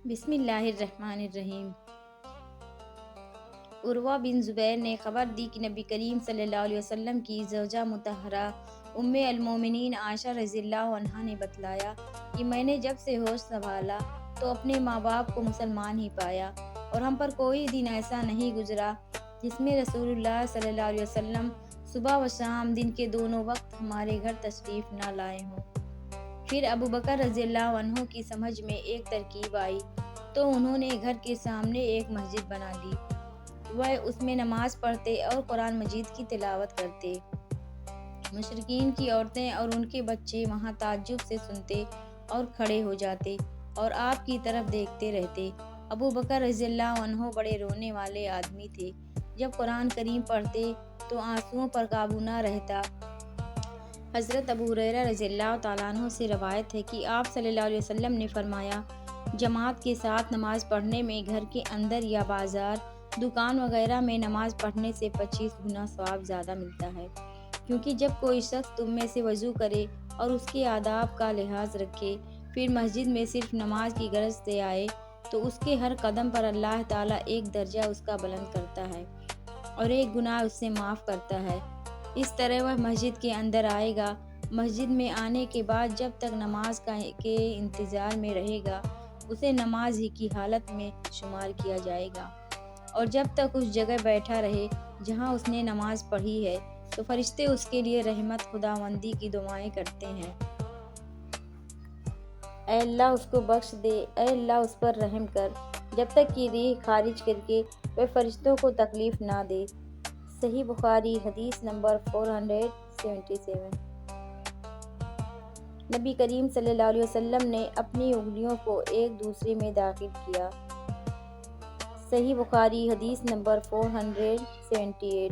بسم اللہ الرحمن الرحیم۔ عروہ بن زبیر نے خبر دی کہ نبی کریم صلی اللہ علیہ وسلم کی زوجہ مطہرہ ام المومنین عائشہ رضی اللہ عنہا نے بتلایا کہ میں نے جب سے ہوش سنبھالا تو اپنے ماں باپ کو مسلمان ہی پایا، اور ہم پر کوئی دن ایسا نہیں گزرا جس میں رسول اللہ صلی اللہ علیہ وسلم صبح و شام دن کے دونوں وقت ہمارے گھر تشریف نہ لائے ہوں۔ پھر ابو بکر رضی اللہ عنہ کی سمجھ میں ایک ترکیب آئی تو انہوں نے گھر کے سامنے ایک مسجد بنا لی۔ وہ اس میں نماز پڑھتے اور قرآن مجید کی تلاوت کرتے۔ مشرکین کی عورتیں اور ان کے بچے وہاں تعجب سے سنتے اور کھڑے ہو جاتے اور آپ کی طرف دیکھتے رہتے۔ ابو بکر رضی اللہ عنہ بڑے رونے والے آدمی تھے۔ جب قرآن کریم پڑھتے تو آنسوؤں پر قابو نہ رہتا۔ حضرت ابو ہریرہ رضی اللہ تعالیٰ عنہ سے روایت ہے کہ آپ صلی اللہ علیہ وسلم نے فرمایا، جماعت کے ساتھ نماز پڑھنے میں گھر کے اندر یا بازار، دکان وغیرہ میں نماز پڑھنے سے 25 گنا ثواب زیادہ ملتا ہے، کیونکہ جب کوئی شخص تم میں سے وضو کرے اور اس کے آداب کا لحاظ رکھے، پھر مسجد میں صرف نماز کی غرض سے آئے تو اس کے ہر قدم پر اللہ تعالیٰ ایک درجہ اس کا بلند کرتا ہے اور ایک گناہ اس سے معاف کرتا ہے۔ اس طرح وہ مسجد کے اندر آئے گا، مسجد میں آنے کے بعد جب تک نماز کے انتظار میں رہے گا اسے نماز ہی کی حالت میں شمار کیا جائے گا، اور جب تک اس جگہ بیٹھا رہے جہاں اس نے نماز پڑھی ہے تو فرشتے اس کے لیے رحمت خداوندی کی دعائیں کرتے ہیں۔ اے اللہ اس کو بخش دے، اے اللہ اس پر رحم کر، جب تک کہ روح خارج کر کے وہ فرشتوں کو تکلیف نہ دے۔ صحیح بخاری حدیث نمبر 477۔ نبی کریم صلی اللہ علیہ وسلم نے اپنی انگلیوں کو ایک دوسرے میں داخل کیا۔ صحیح بخاری حدیث نمبر 478۔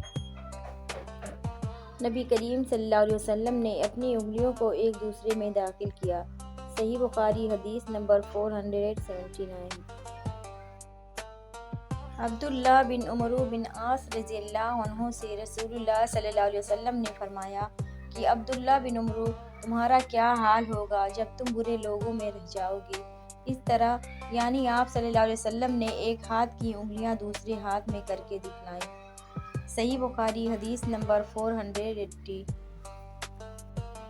نبی کریم صلی اللہ علیہ وسلم نے اپنی انگلیوں کو ایک دوسرے میں داخل کیا۔ صحیح بخاری حدیث نمبر 479۔ عبداللہ بن عمرو بن عاص رضی اللہ عنہ سے رسول اللہ صلی اللہ علیہ وسلم نے فرمایا کہ عبداللہ بن عمرو، تمہارا کیا حال ہوگا جب تم برے لوگوں میں رہ جاؤ گے۔ اس طرح یعنی آپ صلی اللہ علیہ وسلم نے ایک ہاتھ کی انگلیاں دوسرے ہاتھ میں کر کے دکھلائیں۔ صحیح بخاری حدیث نمبر 480۔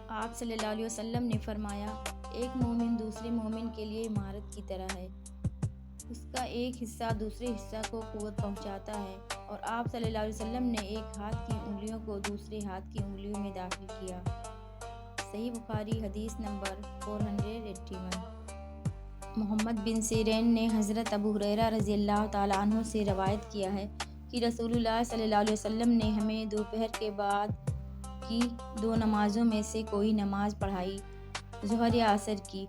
آپ صلی اللہ علیہ وسلم نے فرمایا، ایک مومن دوسرے مومن کے لیے عمارت کی طرح ہے، اس کا ایک حصہ دوسرے حصہ کو قوت پہنچاتا ہے، اور آپ صلی اللہ علیہ وسلم نے ایک ہاتھ کی انگلیوں کو دوسرے ہاتھ کی انگلیوں میں داخل کیا۔ صحیح بخاری حدیث نمبر 481۔ محمد بن سیرین نے حضرت ابو ہریرہ رضی اللہ تعالیٰ عنہ سے روایت کیا ہے کہ رسول اللہ صلی اللہ علیہ وسلم نے ہمیں دوپہر کے بعد کی دو نمازوں میں سے کوئی نماز پڑھائی، ظہر یا عصر کی۔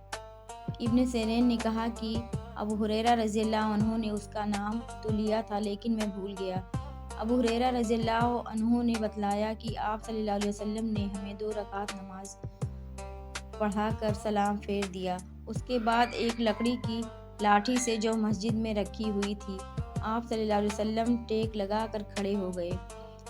ابن سیرین نے کہا کہ ابو ہریرہ رضی اللہ عنہ نے اس کا نام تو لیا تھا لیکن میں بھول گیا۔ ابو ہریرہ رضی اللہ عنہ نے بتلایا کہ آپ صلی اللہ علیہ وسلم نے ہمیں 2 رکعت نماز پڑھا کر سلام پھیر دیا، اس کے بعد ایک لکڑی کی لاٹھی سے جو مسجد میں رکھی ہوئی تھی آپ صلی اللہ علیہ وسلم ٹیک لگا کر کھڑے ہو گئے۔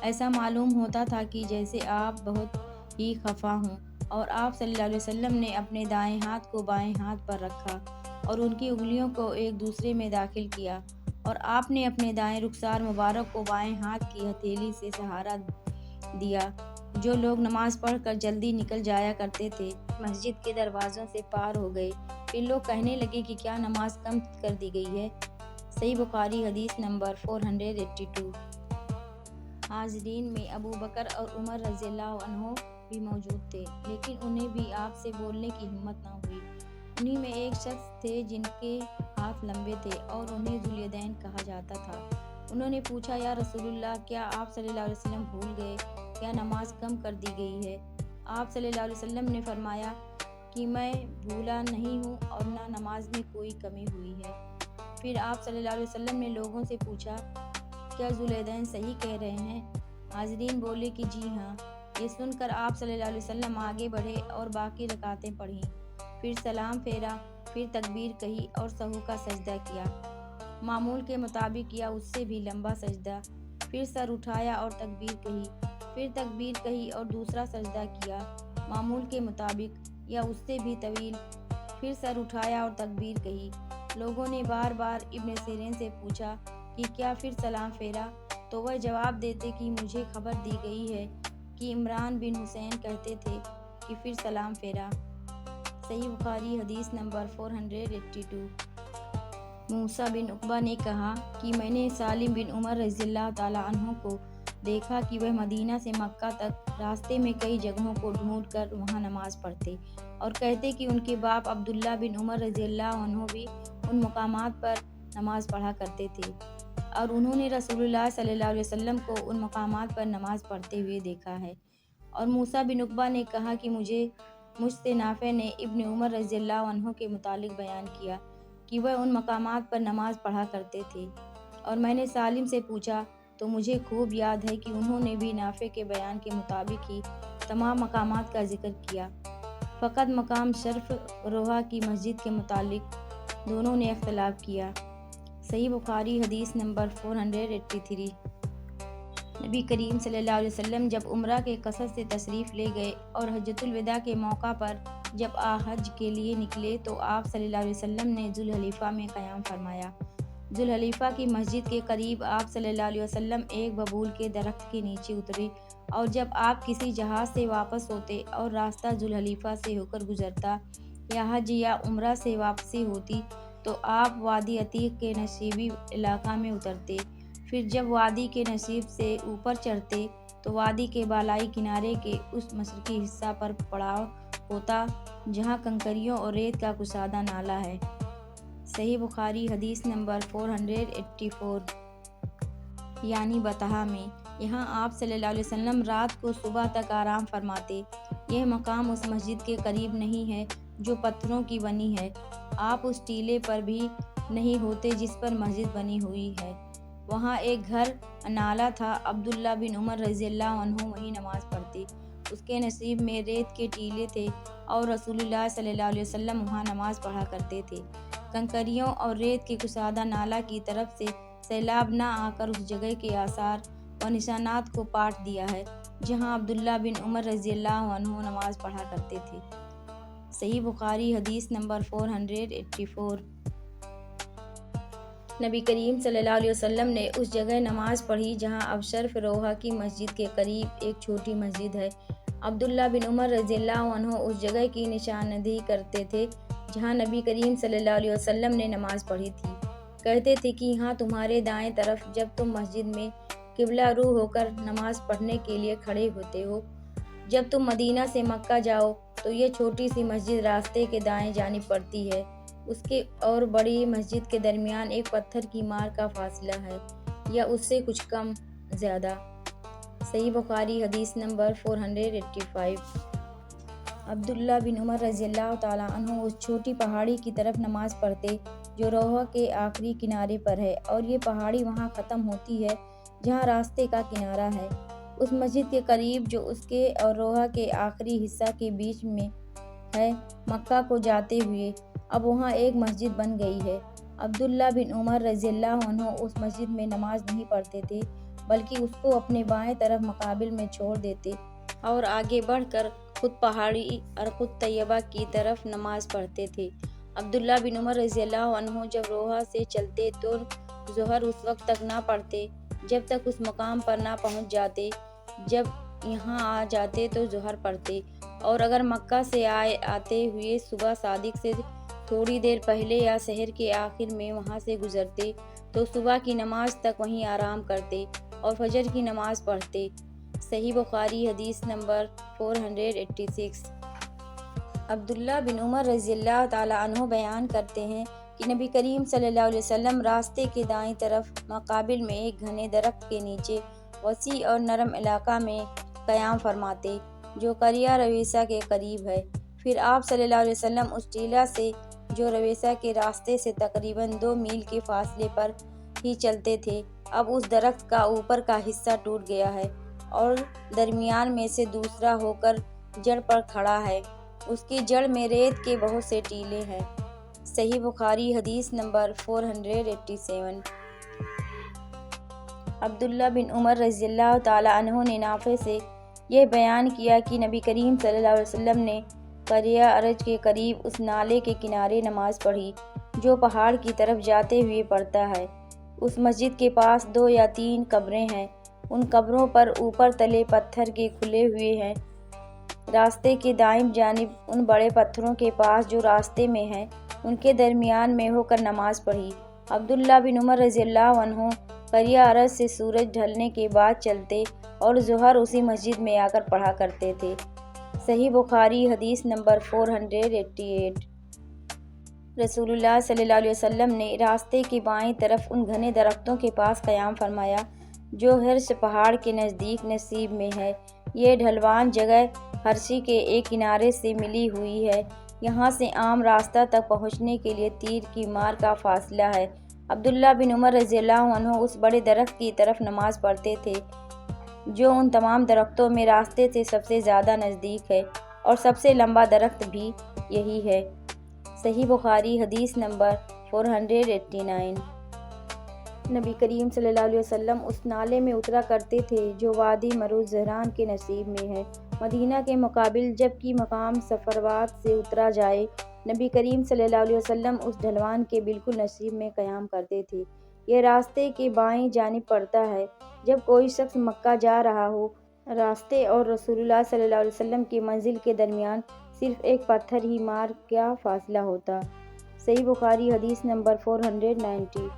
ایسا معلوم ہوتا تھا کہ جیسے آپ بہت ہی خفا ہوں، اور آپ صلی اللہ علیہ وسلم نے اپنے دائیں ہاتھ کو بائیں ہاتھ پر رکھا اور ان کی انگلیوں کو ایک دوسرے میں داخل کیا، اور آپ نے اپنے دائیں رخسار مبارک کو بائیں ہاتھ کی ہتھیلی سے سہارا دیا۔ جو لوگ نماز پڑھ کر جلدی نکل جایا کرتے تھے مسجد کے دروازوں سے پار ہو گئے، پھر لوگ کہنے لگے کہ کیا نماز کم کر دی گئی ہے۔ صحیح بخاری حدیث نمبر 482۔ حاضرین میں ابو بکر اور عمر رضی اللہ عنہ بھی موجود تھے، لیکن انہیں بھی آپ سے بولنے کی ہمت نہ ہوئی۔ انہی میں ایک شخص تھے جن کے ہاتھ لمبے تھے اور انہیں ذوالیدین کہا جاتا تھا۔ انہوں نے پوچھا، یا رسول اللہ، کیا آپ صلی اللہ علیہ وسلم بھول گئے؟ کیا نماز کم کر دی گئی ہے؟ آپ صلی اللہ علیہ وسلم نے فرمایا کہ میں بھولا نہیں ہوں اور نہ نماز میں کوئی کمی ہوئی ہے۔ پھر آپ صلی اللہ علیہ وسلم نے لوگوں سے پوچھا، کیا ذوالیدین صحیح کہہ رہے ہیں؟ حاضرین بولے کہ جی ہاں۔ یہ سن کر آپ صلی اللہ علیہ وسلم آگے بڑھے اور باقی رکعتیں پڑھیں، پھر سلام پھیرا، پھر تکبیر کہی اور سہو کا سجدہ کیا، معمول کے مطابق یا اس سے بھی لمبا سجدہ، پھر سر اٹھایا اور تکبیر کہی، پھر تکبیر کہی اور دوسرا سجدہ کیا، معمول کے مطابق یا اس سے بھی طویل، پھر سر اٹھایا اور تکبیر کہی، لوگوں نے بار بار ابن سیرین سے پوچھا کہ کیا پھر سلام پھیرا؟ تو وہ جواب دیتے کہ مجھے خبر دی گئی ہے کہ عمران بن حسین کہتے تھے کہ پھر سلام پھیرا۔ صحیح بخاری حدیث نمبر 482۔ موسیٰ بن عقبہ نے کہا کہ میں نے سالم بن عمر رضی اللہ تعالیٰ عنہ کو دیکھا کہ وہ مدینہ سے مکہ تک راستے میں کئی جگہوں کو ڈھونڈ کر وہاں نماز پڑھتے اور کہتے کہ ان کے باپ عبداللہ بن عمر رضی اللہ عنہ بھی ان مقامات پر نماز پڑھا کرتے تھے، اور انہوں نے رسول اللہ صلی اللہ علیہ وسلم کو ان مقامات پر نماز پڑھتے ہوئے دیکھا ہے۔ اور موسیٰ بن عقبہ نے کہا کہ مجھ سے نافع نے ابن عمر رضی اللہ عنہ کے متعلق بیان کیا کہ وہ ان مقامات پر نماز پڑھا کرتے تھے، اور میں نے سالم سے پوچھا تو مجھے خوب یاد ہے کہ انہوں نے بھی نافع کے بیان کے مطابق ہی تمام مقامات کا ذکر کیا، فقط مقام شرف روحہ کی مسجد کے متعلق دونوں نے اختلاف کیا۔ صحیح بخاری حدیث نمبر 483۔ نبی کریم صلی اللہ علیہ وسلم جب عمرہ کے قصد سے تشریف لے گئے اور حجۃ الوداع کے موقع پر جب حج کے لیے نکلے تو آپ صلی اللہ علیہ وسلم نے ذوالحلیفہ میں قیام فرمایا۔ ذوالحلیفہ کی مسجد کے قریب آپ صلی اللہ علیہ وسلم ایک ببول کے درخت کے نیچے اترے، اور جب آپ کسی جہاز سے واپس ہوتے اور راستہ ذوالحلیفہ سے ہو کر گزرتا یا حج یا عمرہ سے واپسی ہوتی تو آپ وادی عتیق کے نصیبی علاقہ میں اترتے، پھر جب وادی کے نصیب سے اوپر چڑھتے تو وادی کے بالائی کنارے کے اس مشرقی حصہ پر پڑاؤ ہوتا جہاں کنکریوں اور ریت کا کشادہ نالہ ہے۔ صحیح بخاری حدیث نمبر 484۔ یعنی بطحا میں یہاں آپ صلی اللہ علیہ وسلم رات کو صبح تک آرام فرماتے۔ یہ مقام اس مسجد کے قریب نہیں ہے جو پتھروں کی بنی ہے، آپ اس ٹیلے پر بھی نہیں ہوتے جس پر مسجد بنی ہوئی ہے، وہاں ایک گھر نالہ تھا، عبداللہ بن عمر رضی اللہ عنہ وہیں نماز پڑھتے، اس کے نصیب میں ریت کے ٹیلے تھے اور رسول اللہ صلی اللہ علیہ وسلم وہاں نماز پڑھا کرتے تھے۔ کنکریوں اور ریت کے کشادہ نالہ کی طرف سے سیلاب نہ آ کر اس جگہ کے آثار و نشانات کو پاٹ دیا ہے جہاں عبداللہ بن عمر رضی اللہ عنہ نماز پڑھا کرتے تھے۔ صحیح بخاری حدیث نمبر 484۔ نبی کریم صلی اللہ علیہ وسلم نے اس جگہ نماز پڑھی جہاں اب شرف روحہ کی مسجد کے قریب ایک چھوٹی مسجد ہے۔ عبداللہ بن عمر رضی اللہ عنہ اس جگہ کی نشاندہی کرتے تھے جہاں نبی کریم صلی اللہ علیہ وسلم نے نماز پڑھی تھی، کہتے تھے کہ یہاں تمہارے دائیں طرف جب تم مسجد میں قبلہ رو ہو کر نماز پڑھنے کے لیے کھڑے ہوتے ہو، جب تم مدینہ سے مکہ جاؤ تو یہ چھوٹی سی مسجد راستے کے دائیں جانب پڑتی ہے، اس کے اور بڑی مسجد کے درمیان ایک پتھر کی مار کا فاصلہ ہے یا اس سے کچھ کم زیادہ۔ صحیح بخاری حدیث نمبر 485۔ عبداللہ بن عمر رضی اللہ تعالیٰ عنہ اس چھوٹی پہاڑی کی طرف نماز پڑھتے جو روحہ کے آخری کنارے پر ہے، اور یہ پہاڑی وہاں ختم ہوتی ہے جہاں راستے کا کنارہ ہے، اس مسجد کے قریب جو اس کے اور روحہ کے آخری حصہ کے بیچ میں ہے۔ مکہ کو جاتے ہوئے اب وہاں ایک مسجد بن گئی ہے۔ عبداللہ بن عمر رضی اللہ عنہ اس مسجد میں نماز نہیں پڑھتے تھے بلکہ اس کو اپنے بائیں طرف مقابل میں چھوڑ دیتے اور آگے بڑھ کر خود پہاڑی ارقد طیبہ کی طرف نماز پڑھتے تھے۔ عبداللہ بن عمر رضی اللہ عنہ جب روحہ سے چلتے تو ظہر اس وقت تک نہ پڑھتے جب تک اس مقام پر نہ پہنچ جاتے، جب یہاں آ جاتے تو ظہر پڑھتے، اور اگر مکہ سے آتے ہوئے صبح صادق سے تھوڑی دیر پہلے یا سحر کے آخر میں وہاں سے گزرتے تو صبح کی نماز تک وہیں آرام کرتے اور فجر کی نماز پڑھتے۔ صحیح بخاری حدیث نمبر 486۔ عبداللہ بن عمر رضی اللہ تعالیٰ عنہ بیان کرتے ہیں کہ نبی کریم صلی اللہ علیہ وسلم راستے کے دائیں طرف مقابل میں ایک گھنے درخت کے نیچے وسیع اور نرم علاقہ میں قیام فرماتے جو قریہ رویسہ کے قریب ہے، پھر آپ صلی اللہ علیہ وسلم اس ٹیلہ سے جو رویسہ کے راستے سے تقریباً 2 میل کے فاصلے پر ہی چلتے تھے۔ اب اس درخت کا اوپر کا حصہ ٹوٹ گیا ہے اور درمیان میں سے دوسرا ہو کر جڑ پر کھڑا ہے، اس کی جڑ میں ریت کے بہت سے ٹیلے ہیں۔ صحیح بخاری حدیث نمبر 487۔ عبداللہ بن عمر رضی اللہ تعالیٰ عنہ نے نافع سے یہ بیان کیا کہ نبی کریم صلی اللہ علیہ وسلم نے قریہ ارج کے قریب اس نالے کے کنارے نماز پڑھی جو پہاڑ کی طرف جاتے ہوئے پڑتا ہے۔ اس مسجد کے پاس 2 یا 3 قبریں ہیں۔ ان قبروں پر اوپر تلے پتھر کے کھلے ہوئے ہیں۔ راستے کے دائیں جانب ان بڑے پتھروں کے پاس جو راستے میں ہیں، ان کے درمیان میں ہو کر نماز پڑھی۔ عبداللہ بن عمر رضی اللہ عنہ قریہ ارض سے سورج ڈھلنے کے بعد چلتے اور ظہر اسی مسجد میں آ کر پڑھا کرتے تھے۔ صحیح بخاری حدیث نمبر 488۔ رسول اللہ صلی اللہ علیہ وسلم نے راستے کی بائیں طرف ان گھنے درختوں کے پاس قیام فرمایا جو حرص پہاڑ کے نزدیک نصیب میں ہے۔ یہ ڈھلوان جگہ ہرسی کے ایک کنارے سے ملی ہوئی ہے۔ یہاں سے عام راستہ تک پہنچنے کے لیے تیر کی مار کا فاصلہ ہے۔ عبداللہ بن عمر رضی اللہ عنہ اس بڑے درخت کی طرف نماز پڑھتے تھے جو ان تمام درختوں میں راستے سے سب سے زیادہ نزدیک ہے، اور سب سے لمبا درخت بھی یہی ہے۔ صحیح بخاری حدیث نمبر 489۔ نبی کریم صلی اللہ علیہ وسلم اس نالے میں اترا کرتے تھے جو وادی مرو زہران کے نصیب میں ہے، مدینہ کے مقابل، جبکہ مقام صفوات سے اترا جائے۔ نبی کریم صلی اللہ علیہ وسلم اس ڈھلوان کے بالکل نصیب میں قیام کرتے تھے۔ یہ راستے کے بائیں جانب پڑتا ہے۔ جب کوئی شخص مکہ جا رہا ہو، راستے اور رسول اللہ صلی اللہ علیہ وسلم کی منزل کے درمیان صرف ایک پتھر ہی مار کا فاصلہ ہوتا۔ صحیح بخاری حدیث نمبر 490۔